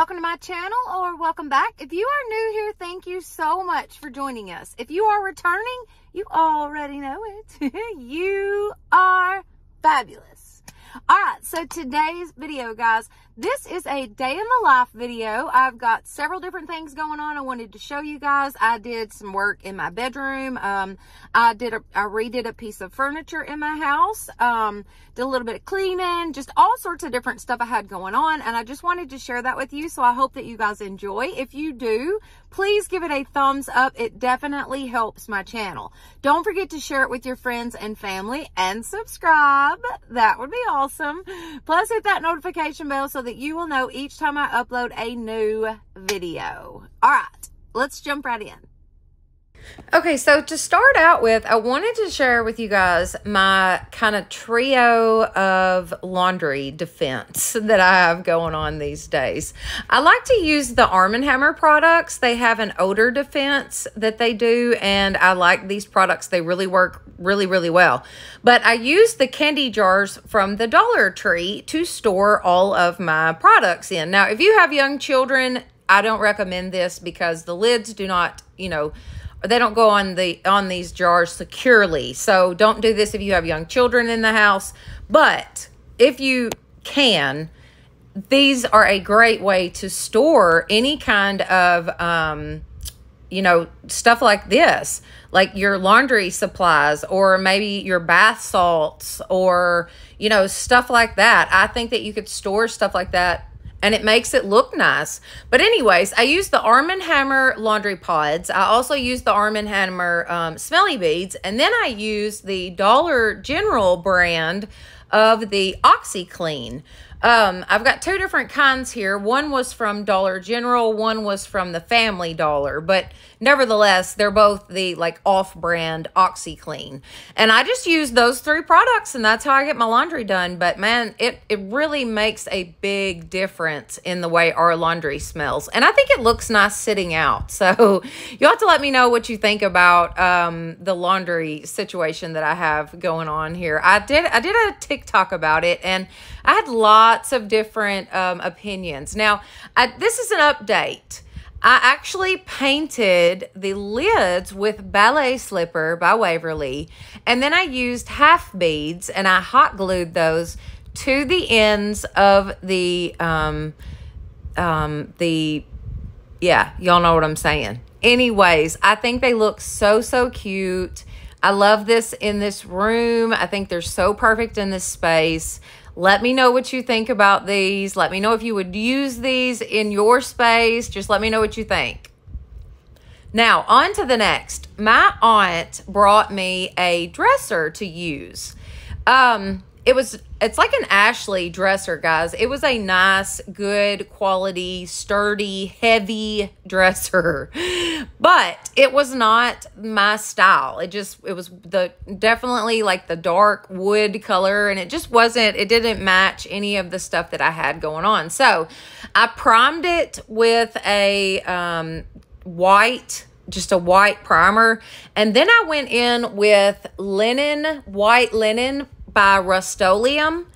welcome to my channel, or welcome back. If you are new here, thank you so much for joining us. If you are returning, you already know it. You are fabulous. All right, so today's video, guys, this is a day in the life video. I've got several different things going on I wanted to show you guys. I did some work in my bedroom. I redid a piece of furniture in my house. Did a little bit of cleaning, just all sorts of different stuff I had going on, and I just wanted to share that with you, so I hope that you guys enjoy. If you do, please give it a thumbs up. It definitely helps my channel. Don't forget to share it with your friends and family, and subscribe. That would be awesome. Plus, hit that notification bell so that you will know each time I upload a new video. All right, let's jump right in. Okay, so to start out with, I wanted to share with you guys my kind of trio of laundry defense that I have going on these days. I like to use the Arm & Hammer products. They have an odor defense that they do, and I like these products. They really work really well. But I use the candy jars from the Dollar Tree to store all of my products in. Now, if you have young children, I don't recommend this because the lids do not, they don't go on these jars securely. So don't do this if you have young children in the house. But if you can, these are a great way to store any kind of, stuff like this, like your laundry supplies, or maybe your bath salts, or, stuff like that. I think that you could store stuff like that, and it makes it look nice. But anyways, I use the Arm & Hammer laundry pods. I also use the Arm & Hammer smelly beads. And then I use the Dollar General brand of the OxiClean. I've got two different kinds here. One was from Dollar General, one was from the Family Dollar, but nevertheless, they're both the off-brand OxiClean. And I just use those three products, and that's how I get my laundry done. But man, it really makes a big difference in the way our laundry smells. And I think it looks nice sitting out. So you'll have to let me know what you think about the laundry situation that I have going on here. I did a TikTok about it, and I had lots of different opinions. Now, this is an update. I actually painted the lids with Ballet Slipper by Waverly, and then I used half beads, and I hot glued those to the ends of the, y'all know what I'm saying. Anyways, I think they look so cute. I love this in this room. I think they're so perfect in this space. Let me know what you think about these. Let me know if you would use these in your space. Just let me know what you think. Now, on to the next. My aunt brought me a dresser to use. It's like an Ashley dresser, guys. It was a nice, good quality, sturdy, heavy dresser, but it was not my style. It was definitely like the dark wood color, and it didn't match any of the stuff that I had going on. So I primed it with a just a white primer, and then I went in with white linen by Rust-Oleum,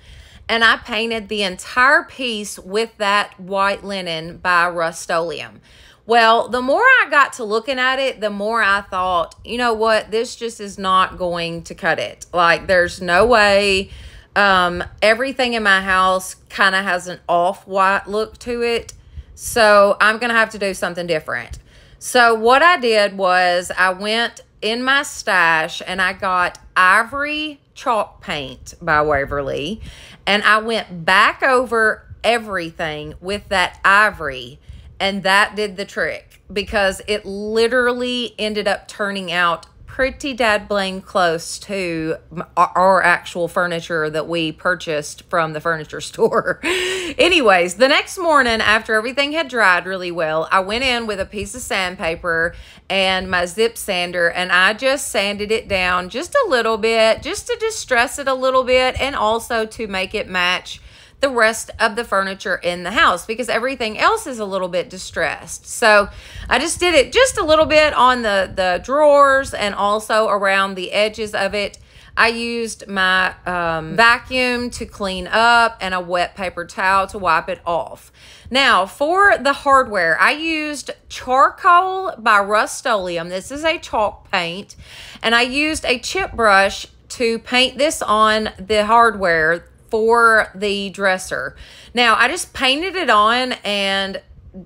and I painted the entire piece with that white linen by Rust-Oleum. Well, the more I got to looking at it, the more I thought, you know what, this just is not going to cut it. Like, there's no way. Everything in my house kind of has an off-white look to it, so I'm going to have to do something different. So what I did was I went in my stash and I got Ivory chalk paint by Waverly, and I went back over everything with that ivory, and that did the trick, because it literally ended up turning out pretty dad-blame close to our actual furniture that we purchased from the furniture store. Anyways, the next morning, after everything had dried really well, I went in with a piece of sandpaper and my zip sander, and I just sanded it down just a little bit, just to distress it a little bit, and also to make it match the rest of the furniture in the house, because everything else is a little bit distressed. So I just did it just a little bit on the drawers, and also around the edges of it. I used my vacuum to clean up and a wet paper towel to wipe it off. Now, for the hardware, I used Charcoal by Rust-Oleum. This is a chalk paint. And I used a chip brush to paint this on the hardware for the dresser. Now, I just painted it on and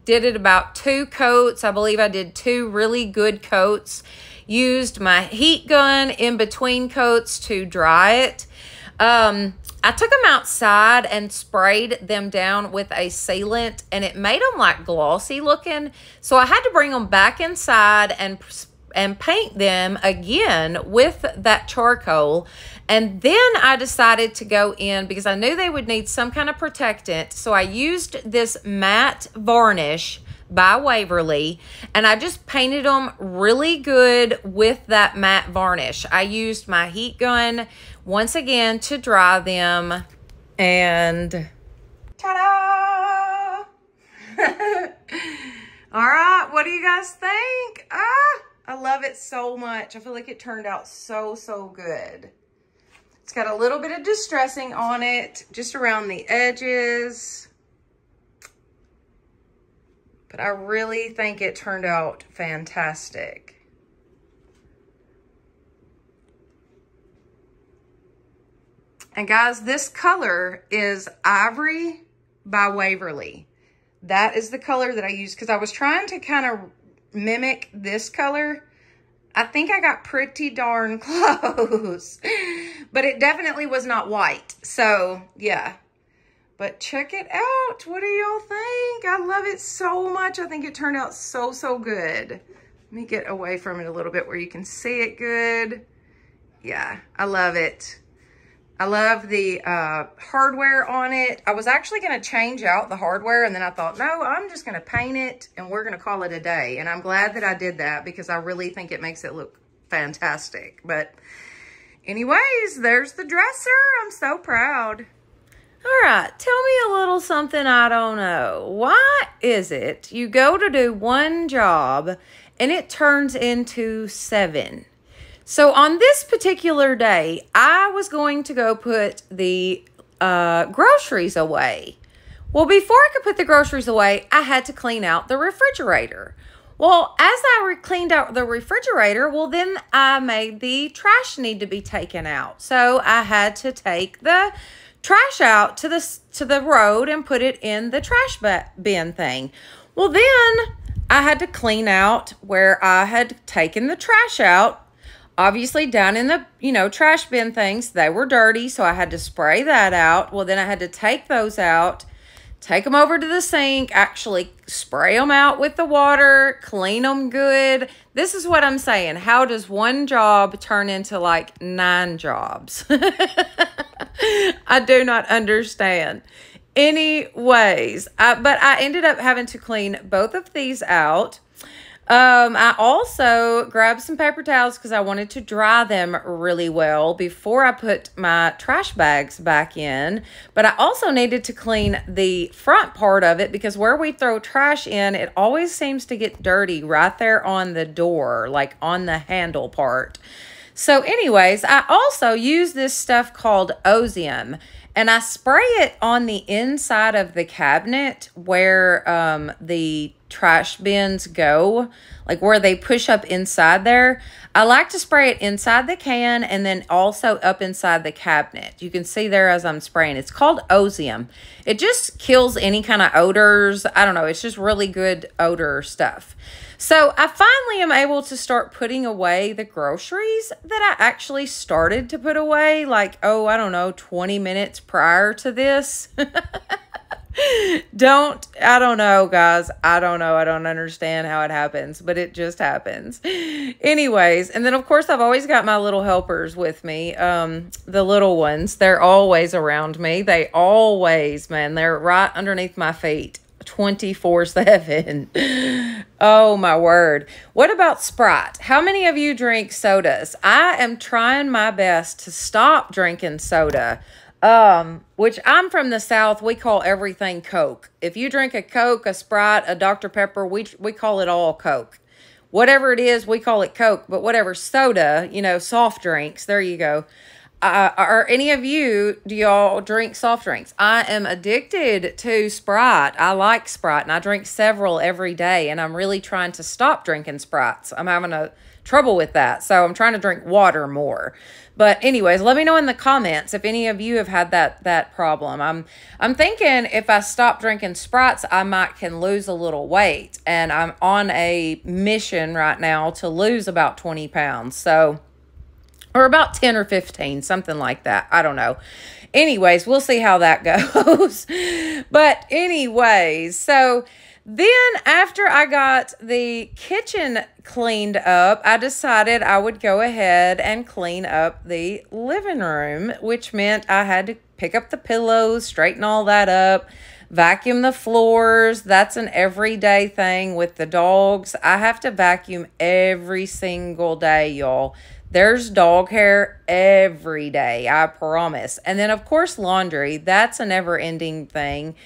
did it about 2 coats. I believe I did 2 really good coats. Used my heat gun in between coats to dry it. I took them outside and sprayed them down with a sealant, and it made them like glossy looking. So I had to bring them back inside and paint them again with that charcoal. And then I decided to go in because I knew they would need some kind of protectant. So I used this matte varnish by Waverly, and I just painted them really good with that matte varnish. I used my heat gun once again to dry them, and ta-da! All right, what do you guys think? I love it so much. I feel like it turned out so, so good. It's got a little bit of distressing on it, just around the edges. But I really think it turned out fantastic. And guys, this color is Ivory by Waverly. That is the color that I used because I was trying to kind of mimic this color. I think I got pretty darn close, but it definitely was not white. So yeah. But check it out. What do y'all think? I love it so much. I think it turned out so, so good. Let me get away from it a little bit where you can see it good. Yeah, I love it. I love the hardware on it. I was actually going to change out the hardware, and then I thought, no, I'm just going to paint it, and we're going to call it a day. And I'm glad that I did that because I really think it makes it look fantastic. But anyways, there's the dresser. I'm so proud. All right, tell me a little something I don't know. Why is it you go to do one job and it turns into 7? So on this particular day, I was going to go put the groceries away. Well, before I could put the groceries away, I had to clean out the refrigerator. Well, as I cleaned out the refrigerator, well, then I made the trash need to be taken out. So I had to take the trash out to the road and put it in the trash bin thing. Well, then I had to clean out where I had taken the trash out. Obviously down in the, trash bin things, they were dirty, so I had to spray that out. Well, then I had to take those out, take them over to the sink, actually spray them out with the water, clean them good. This is what I'm saying. How does one job turn into like 9 jobs? I do not understand. Anyways, but I ended up having to clean both of these out. I also grabbed some paper towels because I wanted to dry them really well before I put my trash bags back in. But I also needed to clean the front part of it because where we throw trash in, it always seems to get dirty right there on the door, like on the handle part. So anyways, I also use this stuff called Osium, and I spray it on the inside of the cabinet where the trash bins go, like where they push up inside there. I like to spray it inside the can and then also up inside the cabinet. You can see there as I'm spraying. It's called Osium. It just kills any kind of odors. I don't know. It's just really good odor stuff. So I finally am able to start putting away the groceries that I actually started to put away like, oh, I don't know, 20 minutes prior to this. I don't know, guys. I don't know. I don't understand how it happens, but it just happens. Anyways, and then of course I've always got my little helpers with me. The little ones, they're always around me. They always, man, they're right underneath my feet 24/7. Oh my word. What about Sprite? How many of you drink sodas? I am trying my best to stop drinking soda. Which I'm from the South, we call everything Coke. If you drink a Coke, a Sprite, a Dr. Pepper, we call it all Coke. Whatever it is, we call it Coke. But whatever, soda, soft drinks, there you go. are any of you, do y'all drink soft drinks? I am addicted to Sprite. I like Sprite, and I drink several every day, and I'm really trying to stop drinking Sprites. I'm having a trouble with that, so I'm trying to drink water more. But anyways, let me know in the comments if any of you have had that problem. I'm thinking if I stop drinking Sprites, I might can lose a little weight, and I'm on a mission right now to lose about 20 pounds. So, or about 10 or 15, something like that. I don't know. Anyways, we'll see how that goes. But anyways, so then after I got the kitchen cleaned up, I decided I would go ahead and clean up the living room, which meant I had to pick up the pillows, straighten all that up, vacuum the floors. That's an everyday thing with the dogs. I have to vacuum every single day, y'all. There's dog hair every day, I promise. And then, of course, laundry. That's a never-ending thing.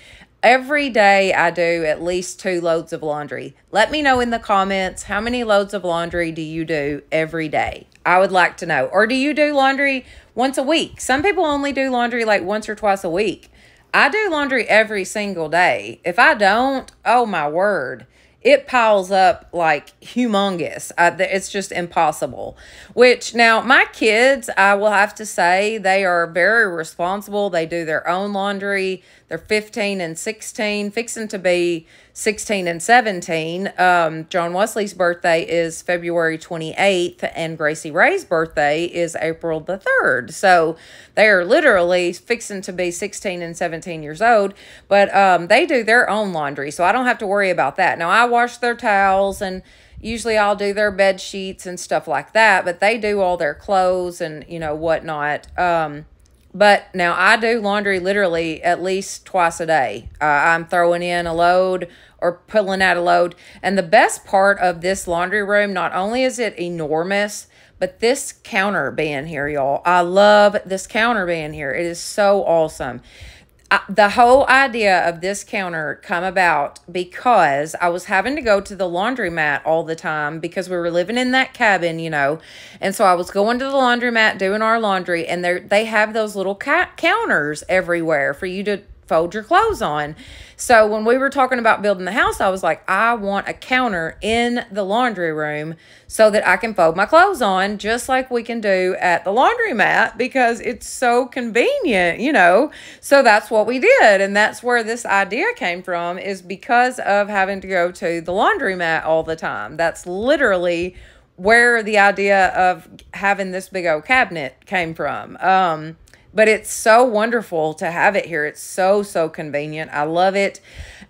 Every day I do at least 2 loads of laundry. Let me know in the comments, how many loads of laundry do you do every day? I would like to know. Or do you do laundry once a week? Some people only do laundry like once or twice a week. I do laundry every single day. If I don't, oh my word, it piles up like humongous. It's just impossible. Which now my kids, I will have to say, they are very responsible. They do their own laundry. They're 15 and 16, fixing to be 16 and 17. John Wesley's birthday is February 28th, and Gracie Ray's birthday is April the 3rd. So they are literally fixing to be 16 and 17 years old, but they do their own laundry, so I don't have to worry about that. Now, I wash their towels, and usually I'll do their bed sheets and stuff like that, but they do all their clothes and, you know, whatnot. But now I do laundry literally at least twice a day. I'm throwing in a load or pulling out a load. And the best part of this laundry room, not only is it enormous, but this counter being here, y'all. I love this counter being here. It is so awesome. The whole idea of this counter come about because I was having to go to the laundromat all the time because we were living in that cabin, you know. And so I was going to the laundromat doing our laundry, and they have those little counters everywhere for you to fold your clothes on. So when we were talking about building the house, I was like, I want a counter in the laundry room so that I can fold my clothes on just like we can do at the laundromat, because it's so convenient, you know. So that's what we did, and that's where this idea came from, is because of having to go to the laundromat all the time. That's literally where the idea of having this big old cabinet came from. But it's so wonderful to have it here. It's so, so convenient. I love it.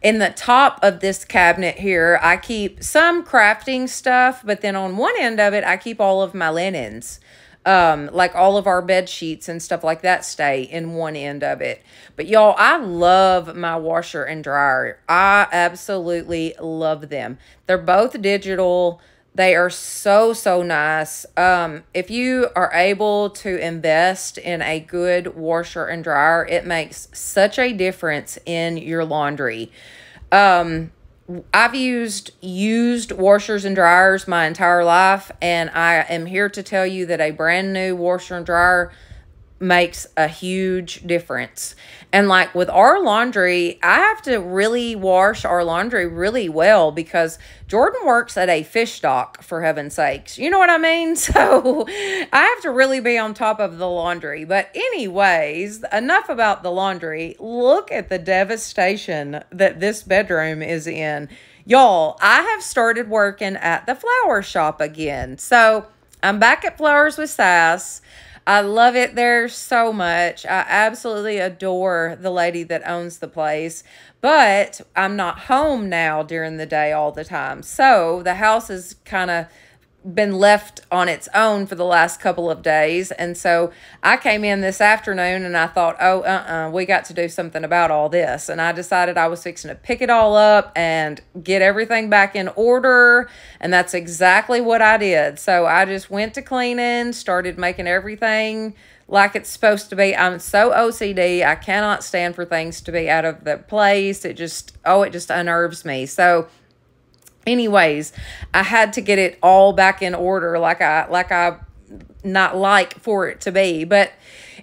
In the top of this cabinet here, I keep some crafting stuff, but then on one end of it, I keep all of my linens. Like all of our bed sheets and stuff like that stay in one end of it. But y'all, I love my washer and dryer. I absolutely love them. They're both digital. They are so, so nice. If you are able to invest in a good washer and dryer, it makes such a difference in your laundry. I've used washers and dryers my entire life, and I am here to tell you that a brand new washer and dryer makes a huge difference. And like with our laundry, I have to really wash our laundry really well because Jordan works at a fish dock, for heaven's sakes. You know what I mean? So I have to really be on top of the laundry. But anyways, enough about the laundry. Look at the devastation that this bedroom is in. Y'all, I have started working at the flower shop again. So I'm back at Flowers with Sass. I love it there so much. I absolutely adore the lady that owns the place, but I'm not home now during the day all the time. So the house has kind of been left on its own for the last couple of days. And so I came in this afternoon and I thought, oh, we got to do something about all this. And I decided I was fixing to pick it all up and get everything back in order. And that's exactly what I did. So I just went to cleaning, started making everything like it's supposed to be. I'm so OCD. I cannot stand for things to be out of the place. It just unnerves me. So anyways, I had to get it all back in order like I not like for it to be. But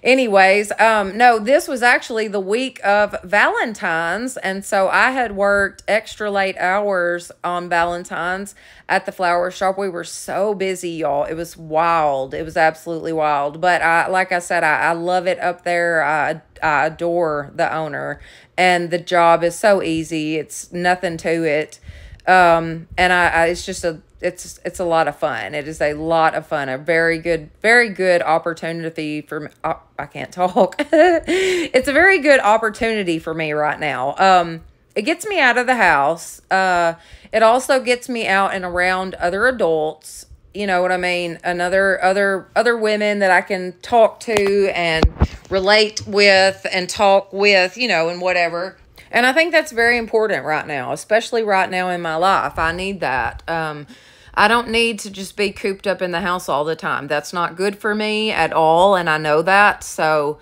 anyways, no, this was actually the week of Valentine's. And so I had worked extra late hours on Valentine's at the flower shop. We were so busy, y'all. It was wild. It was absolutely wild. But like I said, I love it up there. I adore the owner, and the job is so easy. It's nothing to it. And it's just it's a lot of fun. It is a lot of fun. A very good opportunity for me. I can't talk. It's a very good opportunity for me right now. It gets me out of the house. It also gets me out and around other adults. You know what I mean? Other women that I can talk to and relate with and talk with, you know, and whatever. And I think that's very important right now, especially right now in my life. I need that. I don't need to just be cooped up in the house all the time. That's not good for me at all, and I know that. So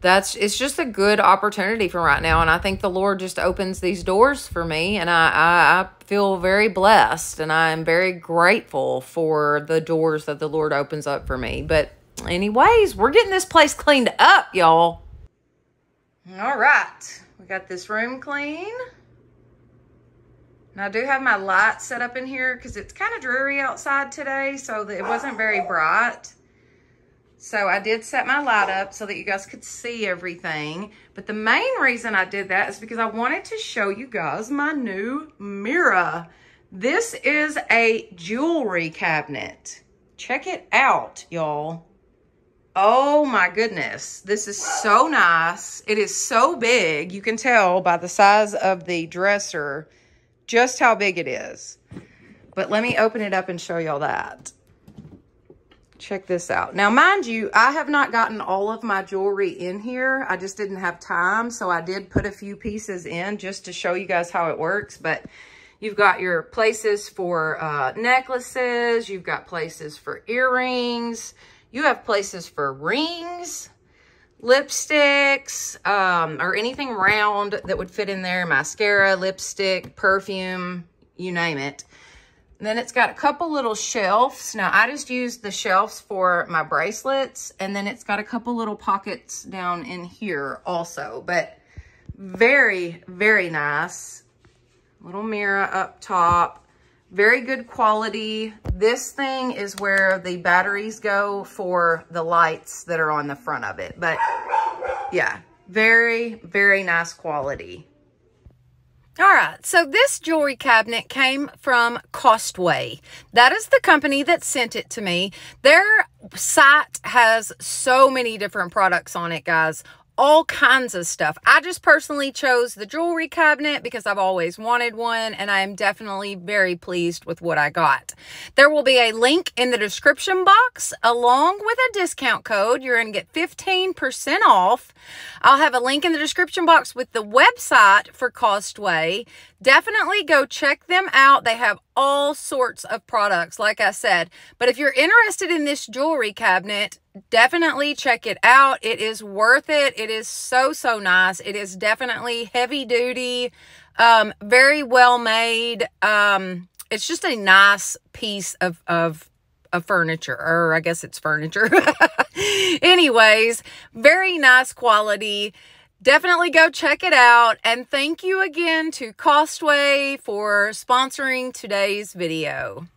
it's just a good opportunity for right now, and I think the Lord just opens these doors for me, and I feel very blessed, and I am very grateful for the doors that the Lord opens up for me. But anyways, we're getting this place cleaned up, y'all. All right. We got this room clean. And I do have my light set up in here because it's kind of dreary outside today, so that it wasn't very bright. So I did set my light up so that you guys could see everything. But the main reason I did that is because I wanted to show you guys my new mirror. This is a jewelry cabinet. Check it out, y'all. Oh my goodness, this is so nice. It is so big. You can tell by the size of the dresser just how big it is. But let me open it up and show y'all that. Check this out. Now, mind you, I have not gotten all of my jewelry in here. I just didn't have time, so I did put a few pieces in just to show you guys how it works. But you've got your places for necklaces. You've got places for earrings. You have places for rings, lipsticks, or anything round that would fit in there. Mascara, lipstick, perfume, you name it. And then it's got a couple little shelves. Now, I just used the shelves for my bracelets. And then it's got a couple little pockets down in here also. But very, very nice. Little mirror up top. Very good quality. This thing is where the batteries go for the lights that are on the front of it. But yeah, very, very nice quality. All right, so this jewelry cabinet came from Costway. That is the company that sent it to me. Their site has so many different products on it, guys. All kinds of stuff. I just personally chose the jewelry cabinet because I've always wanted one, and I am definitely very pleased with what I got. There will be a link in the description box along with a discount code. You're going to get 15% off. I'll have a link in the description box with the website for Costway. Definitely go check them out. They have all sorts of products, like I said. But if you're interested in this jewelry cabinet, definitely check it out. It is worth it. It is so, so nice. It is definitely heavy duty, very well made. It's just a nice piece of furniture, or I guess it's furniture. Anyways, very nice quality. Definitely go check it out. And thank you again to Costway for sponsoring today's video.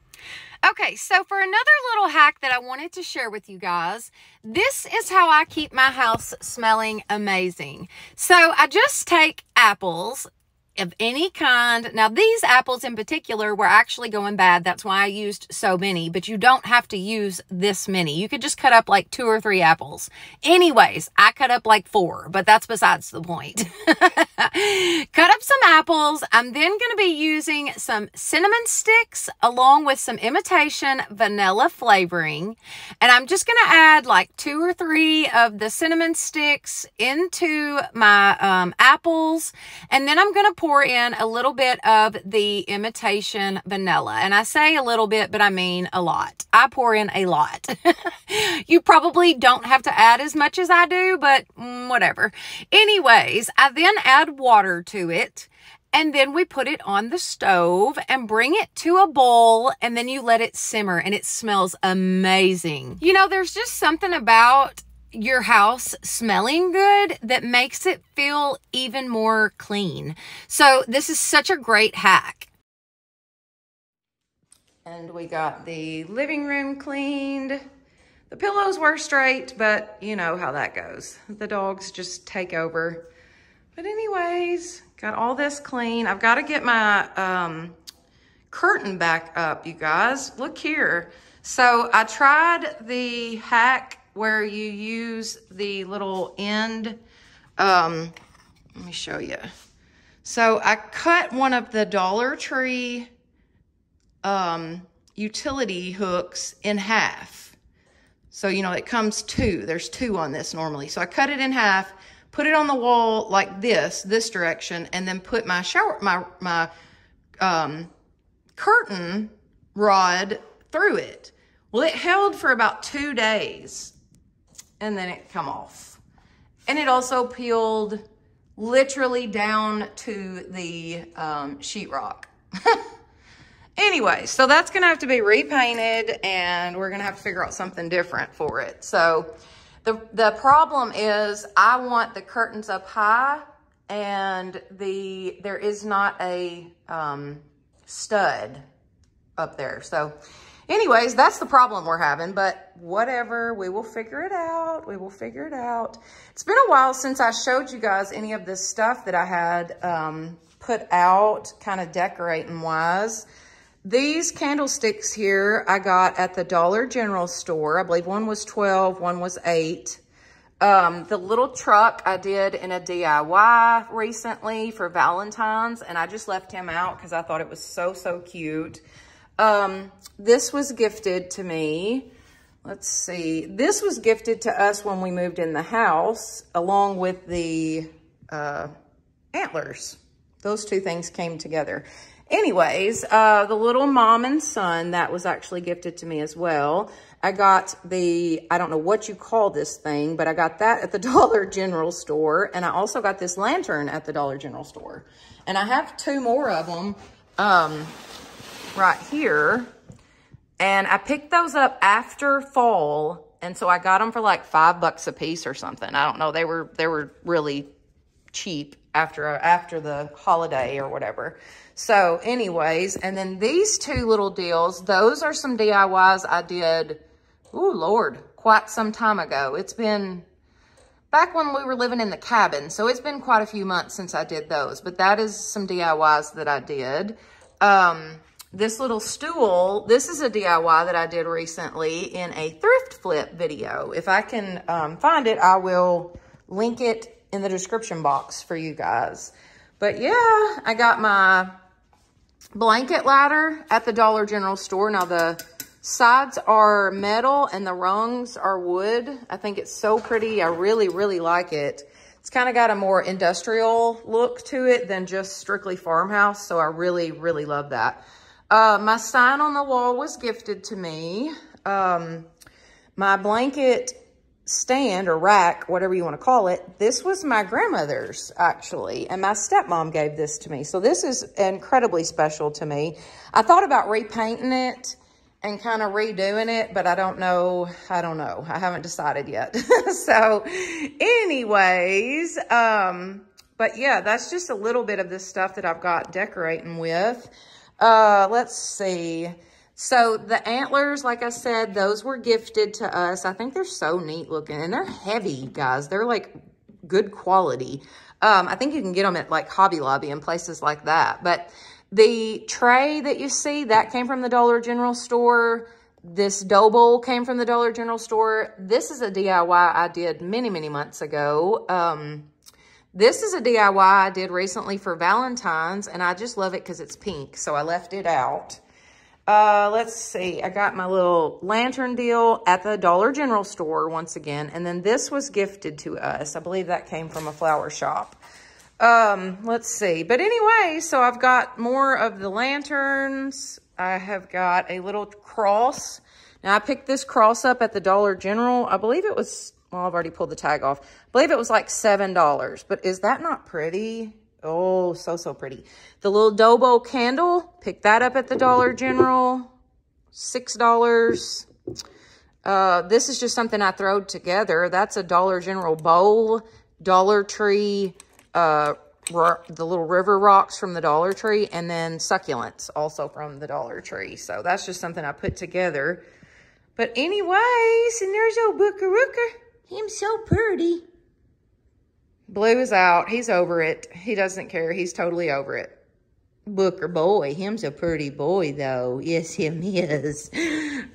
Okay, so for another little hack that I wanted to share with you guys, this is how I keep my house smelling amazing. So I just take apples of any kind. Now, these apples in particular were actually going bad. That's why I used so many, but you don't have to use this many. You could just cut up like 2 or 3 apples. Anyways, I cut up like 4, but that's besides the point. Cut up some apples. I'm then going to be using some cinnamon sticks along with some imitation vanilla flavoring. And I'm just going to add like 2 or 3 of the cinnamon sticks into my apples. And then I'm going to pour in a little bit of the imitation vanilla. And I say a little bit, but I mean a lot. I pour in a lot. You probably don't have to add as much as I do, but whatever. Anyways, I then add water to it. And then we put it on the stove and bring it to a boil, and then you let it simmer, and it smells amazing. You know, there's just something about your house smelling good that makes it feel even more clean. So this is such a great hack. And we got the living room cleaned. The pillows were straight, but you know how that goes. The dogs just take over. But anyways, got all this clean. I've got to get my curtain back up, you guys. Look here. So I tried the hack where you use the little end. Let me show you. So I cut one of the Dollar Tree utility hooks in half. So, you know, it comes two. There's two on this normally. So I cut it in half, put it on the wall like this direction, and then put my curtain rod through it. Well, it held for about 2 days, and then it come off. And it also peeled literally down to the sheetrock. Anyway, so that's gonna have to be repainted, and we're gonna have to figure out something different for it. So the problem is I want the curtains up high, and there is not a stud up there. So anyways, that's the problem we're having, but whatever, we will figure it out. We will figure it out. It's been a while since I showed you guys any of this stuff that I had put out, kind of decorating wise. These candlesticks here I got at the Dollar General store. I believe one was 12, one was 8. The little truck I did in a DIY recently for Valentine's, and I just left him out because I thought it was so, so cute. This was gifted to me. Let's see. This was gifted to us when we moved in the house, along with the antlers. Those two things came together. Anyways, the little mom and son, that was actually gifted to me as well. I got I don't know what you call this thing, but I got that at the Dollar General store. And I also got this lantern at the Dollar General store. And I have 2 more of them right here. And I picked those up after fall. And so I got them for like $5 a piece or something. I don't know. They were really cheap after the holiday or whatever. So anyways, and then these 2 little deals, those are some DIYs I did, ooh, Lord, quite some time ago. It's been back when we were living in the cabin. So it's been quite a few months since I did those, but that is some DIYs that I did. This little stool, this is a DIY that I did recently in a thrift flip video. If I can find it, I will link it in the description box for you guys. But yeah, I got my blanket ladder at the Dollar General store. Now the sides are metal and the rungs are wood. I think it's so pretty. I really, really like it. It's kind of got a more industrial look to it than just strictly farmhouse. So I really, really love that. My sign on the wall was gifted to me. My blanket stand or rack, whatever you want to call it, this was my grandmother's actually, and my stepmom gave this to me. So this is incredibly special to me. I thought about repainting it and kind of redoing it, but I don't know. I haven't decided yet. So anyways, but yeah, that's just a little bit of this stuff that I've got decorating with. Let's see. So the antlers, like I said, those were gifted to us. I think they're so neat looking, and they're heavy, guys. They're like good quality. I think you can get them at like Hobby Lobby and places like that. But the tray that you see, that came from the Dollar General store. This dough bowl came from the Dollar General store. This is a DIY I did many, many months ago. This is a DIY I did recently for Valentine's, and I just love it because it's pink, so I left it out. Let's see. I got my little lantern deal at the Dollar General store once again. And then this was gifted to us. I believe that came from a flower shop. Let's see. But anyway, so I've got more of the lanterns. I have got a little cross. Now I picked this cross up at the Dollar General. I believe it was, well, I've already pulled the tag off. I believe it was like $7, but is that not pretty? Oh, so pretty. The little dough bowl candle, pick that up at the Dollar General, $6. This is just something I throwed together. That's a Dollar General bowl, Dollar Tree, the little river rocks from the Dollar Tree, and then succulents also from the Dollar Tree. So that's just something I put together. But anyways, and there's old Booker Rooker. He's so pretty. Blue is out. He's over it. He doesn't care. He's totally over it. Booker boy. Him's a pretty boy, though. Yes, him is.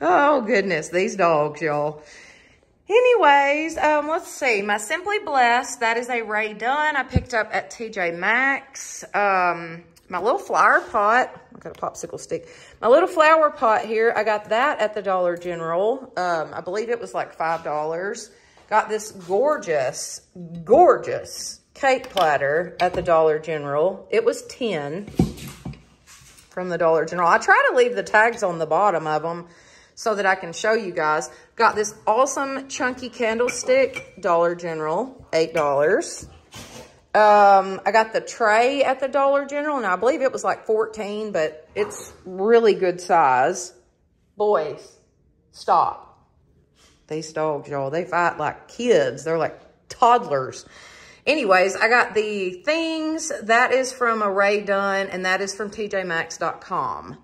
Oh, goodness. These dogs, y'all. Anyways, let's see. My Simply Blessed, that is a Ray Dunn I picked up at TJ Maxx. My little flower pot. I got a popsicle stick. My little flower pot here, I got that at the Dollar General. I believe it was like $5. Got this gorgeous, gorgeous cake platter at the Dollar General. It was $10 from the Dollar General. I try to leave the tags on the bottom of them so that I can show you guys. Got this awesome chunky candlestick, Dollar General, $8. I got the tray at the Dollar General, and I believe it was like $14, but it's really good size. Boys, stop. These dogs, y'all, they fight like kids. They're like toddlers. Anyways, I got the things. That is from a Ray Dunn, and that is from tjmaxx.com.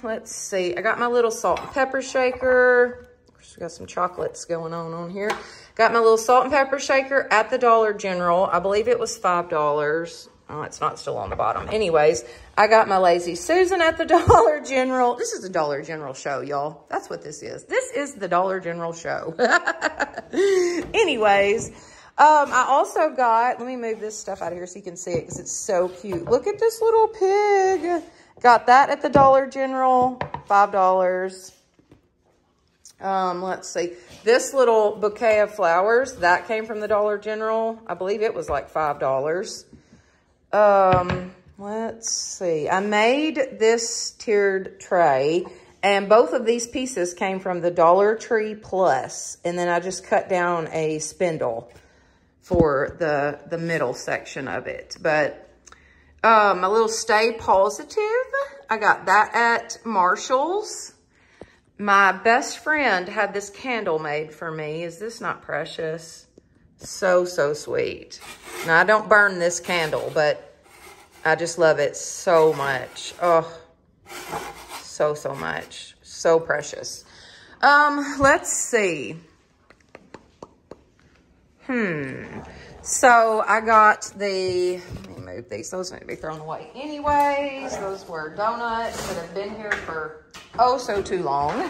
Let's see. I got my little salt and pepper shaker. Of course, we got some chocolates going on here. Got my little salt and pepper shaker at the Dollar General. I believe it was $5. Oh, it's not still on the bottom. Anyways, I got my Lazy Susan at the Dollar General. This is the Dollar General show, y'all. That's what this is. This is the Dollar General show. Anyways, I also got, let me move this stuff out of here so you can see it because it's so cute. Look at this little pig. Got that at the Dollar General, $5. Let's see. This little bouquet of flowers, that came from the Dollar General. I believe it was like $5. Let's see. I made this tiered tray, and both of these pieces came from the Dollar Tree Plus, and then I just cut down a spindle for the middle section of it. But my little Stay Positive, I got that at Marshall's. My best friend had this candle made for me. Is this not precious? So sweet. Now, I don't burn this candle, but I just love it so much. Oh, so much. So precious. Let's see. So I got the, let me move these. Those need to be thrown away anyways. Those were donuts that have been here for so too long.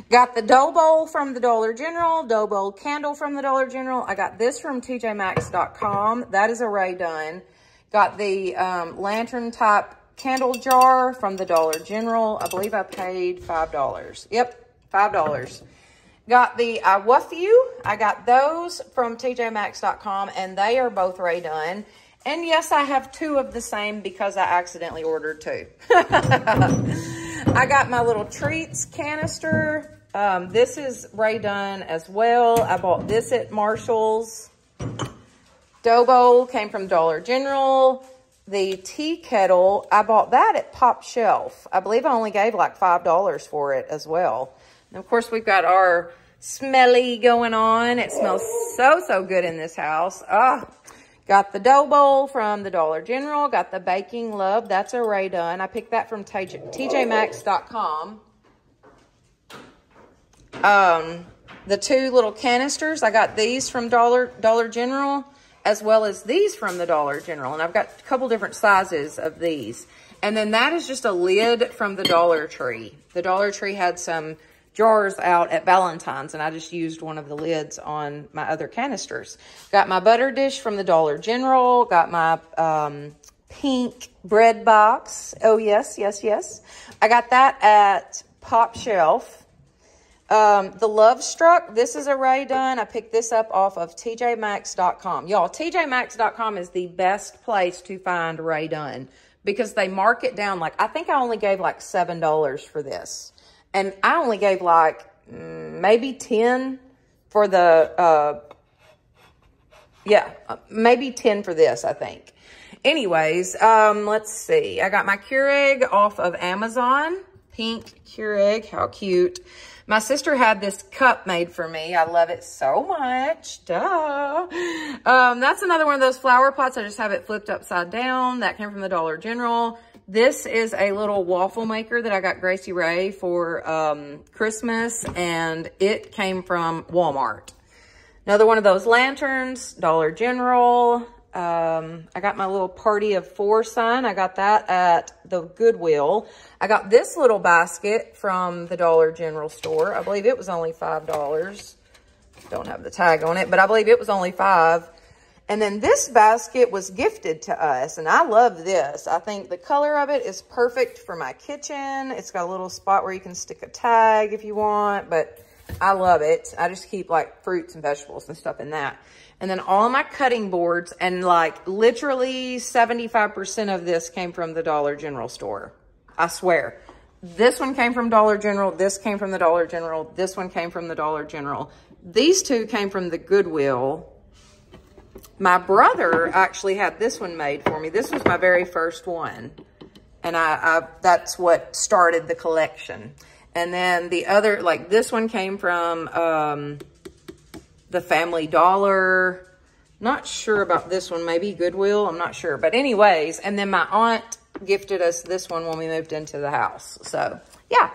Got the dough bowl from the Dollar General, dough bowl candle from the Dollar General. I got this from tjmaxx.com. That is a Ray Dunn. Got the lantern type candle jar from the Dollar General. I believe I paid $5. Yep, $5. Got the I Wuff You. I got those from tjmaxx.com, and they are both Ray Dunn. And yes, I have two of the same because I accidentally ordered two. I got my little treats canister. This is Ray Dunn as well. I bought this at Marshall's. Dough bowl came from Dollar General. The tea kettle, I bought that at Pop Shelf. I believe I only gave like $5 for it as well. And of course, we've got our smelly going on. It smells so good in this house. Got the dough bowl from the Dollar General. Got the Baking Love. That's a Ray Dunn. I picked that from tjmaxx.com. The two little canisters, I got these from Dollar General, as well as these from the Dollar General. And I've got a couple different sizes of these. And then that is just a lid from the Dollar Tree. The Dollar Tree had some jars out at Valentine's, and I just used one of the lids on my other canisters. Got my butter dish from the Dollar General. Got my pink bread box. Oh, yes. I got that at Pop Shelf. The Love Struck, this is a Ray Dunn. I picked this up off of tjmaxx.com. Y'all, tjmaxx.com is the best place to find Ray Dunn because they mark it down. Like, I think I only gave like $7 for this. And I only gave like maybe 10 for the Yeah, maybe 10 for this, I think. Anyways, let's see. I got my Keurig off of Amazon. Pink Keurig, how cute. My sister had this cup made for me. I love it so much. Duh. That's another one of those flower pots. I just have it flipped upside down. That came from the Dollar General. This is a little waffle maker that I got Gracie Ray for Christmas, and it came from Walmart. Another one of those lanterns, Dollar General. I got my little party of 4 sign. I got that at the Goodwill. I got this little basket from the Dollar General store. I believe it was only $5. Don't have the tag on it, but I believe it was only $5. And then this basket was gifted to us, and I love this. I think the color of it is perfect for my kitchen. It's got a little spot where you can stick a tag if you want, but I love it. I just keep like fruits and vegetables and stuff in that. And then all of my cutting boards, and like literally 75% of this came from the Dollar General store. I swear. This one came from Dollar General. This came from the Dollar General. This one came from the Dollar General. These two came from the Goodwill. My brother actually had this one made for me. This was my very first one. And that's what started the collection. And then the other, like this one came from the Family Dollar. Not sure about this one, maybe Goodwill, I'm not sure. But anyways, and then my aunt gifted us this one when we moved into the house. So, yeah.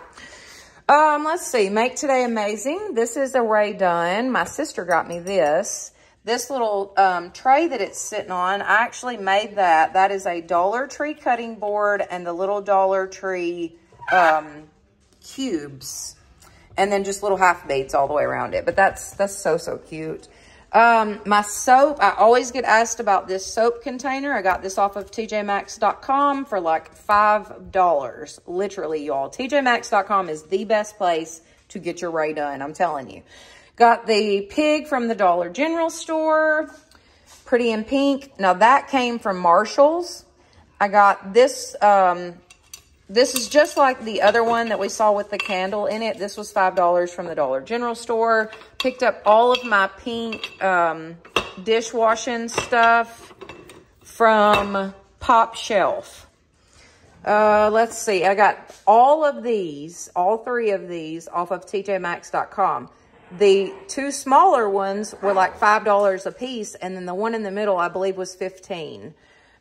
Let's see, Make Today Amazing. This is a Ray Dunn. My sister got me this. This little tray that it's sitting on, I actually made that. That is a Dollar Tree cutting board and the little Dollar Tree cubes, and then just little half beads all the way around it. But that's so cute. My soap, I always get asked about this soap container. I got this off of yjhmryrfnrmmention for like $5. Literally, y'all. yjhmryrfnrmmention is the best place to get your Ray Dunn, I'm telling you. Got the pig from the Dollar General store. Pretty in pink. Now that came from Marshall's. I got this, this is just like the other one that we saw with the candle in it. This was $5 from the Dollar General store. Picked up all of my pink dishwashing stuff from Pop Shelf. Let's see. I got all of these, all 3 of these off of tjmax.com. The 2 smaller ones were like $5 a piece, and then the one in the middle, I believe, was $15.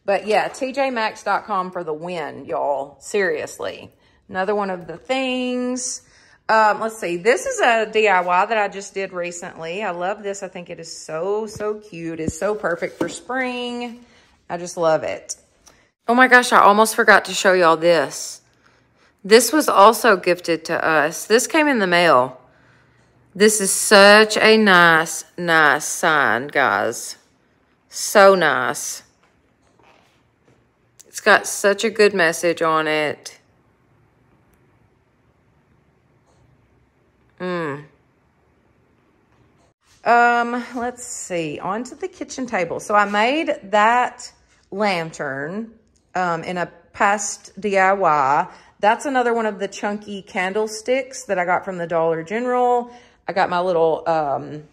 But yeah, tjmax.com for the win, y'all. Seriously. Another one of the things. Let's see. This is a DIY that I just did recently. I love this. I think it is so cute. It's so perfect for spring. I just love it. Oh my gosh, I almost forgot to show y'all this. This was also gifted to us. This came in the mail. This is such a nice sign, guys. So nice. It's got such a good message on it. Let's see. Onto the kitchen table. So I made that lantern in a past DIY. That's another one of the chunky candlesticks that I got from the Dollar General. I got my little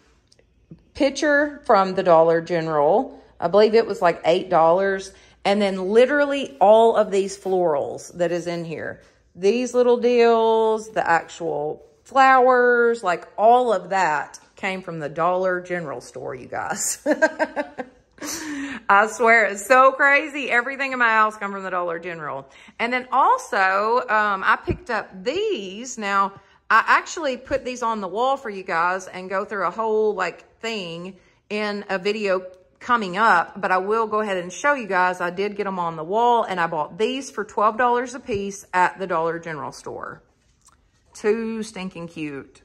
pitcher from the Dollar General. I believe it was like $8. And then literally all of these florals that is in here. These little deals, the actual flowers, like all of that came from the Dollar General store, you guys. I swear, it's so crazy. Everything in my house comes from the Dollar General. And then also, I picked up these. Now, I actually put these on the wall for you guys and go through a whole like thing in a video coming up, but I will go ahead and show you guys. I did get them on the wall, and I bought these for $12 a piece at the Dollar General store. Too stinking cute.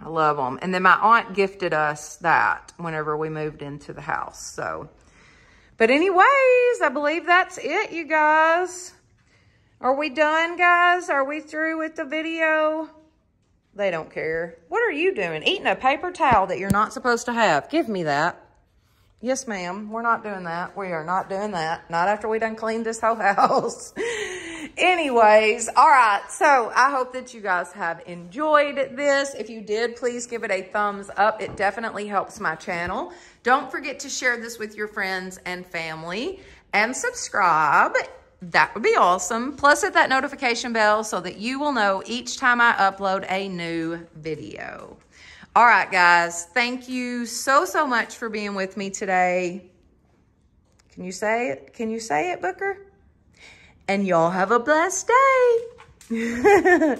I love them. And then my aunt gifted us that whenever we moved into the house. So, but anyways, I believe that's it, you guys. Are we done, guys? Are we through with the video? They don't care. What are you doing? Eating a paper towel that you're not supposed to have. Give me that. Yes, ma'am. We're not doing that. We are not doing that. Not after we done cleaned this whole house. Anyways, all right. So I hope that you guys have enjoyed this. If you did, please give it a thumbs up. It definitely helps my channel. Don't forget to share this with your friends and family and subscribe. That would be awesome. Plus hit that notification bell so that you will know each time I upload a new video. All right, guys. Thank you so, so much for being with me today. Can you say it? Can you say it, Booker? And y'all have a blessed day.